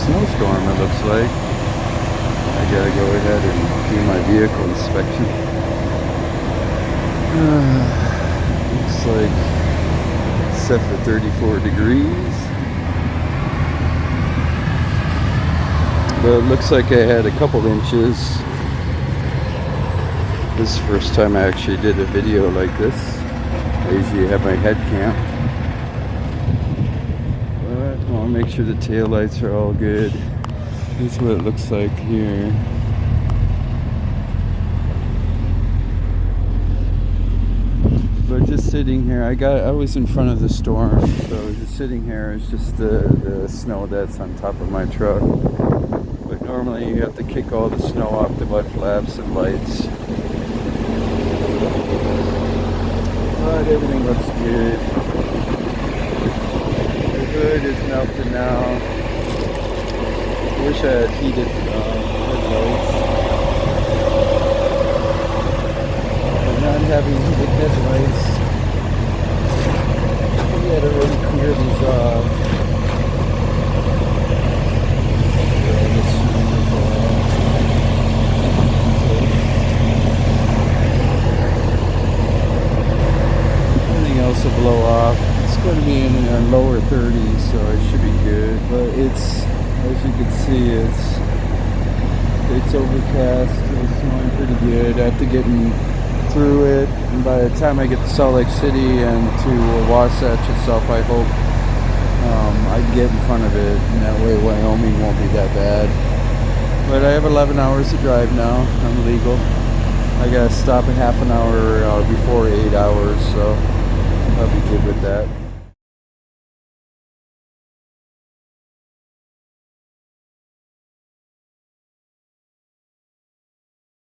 snowstorm, it looks like. I gotta go ahead and do my vehicle inspection. Looks like set for 34 degrees. But it looks like I had a couple inches. This is the first time I actually did a video like this. I usually have my head cam. But I'll make sure the tail lights are all good. This is what it looks like here. But just sitting here, I was in front of the storm, so just sitting here is just the snow that's on top of my truck. But normally you have to kick all the snow off the mud flaps and lights. But everything looks good. The hood is melted now. Wish I had heated headlights. But not having heated headlights, we had already cleared these off. Everything else will blow off. It's going to be in our lower 30s, so it should be good. But it's, as you can see, it's overcast. It's snowing pretty good. I have to get through it, and by the time I get to Salt Lake City and to Wasatch itself, I hope I can get in front of it, and that way Wyoming won't be that bad. But I have 11 hours to drive now. I'm legal. I gotta stop a half an hour before 8 hours, so I'll be good with that.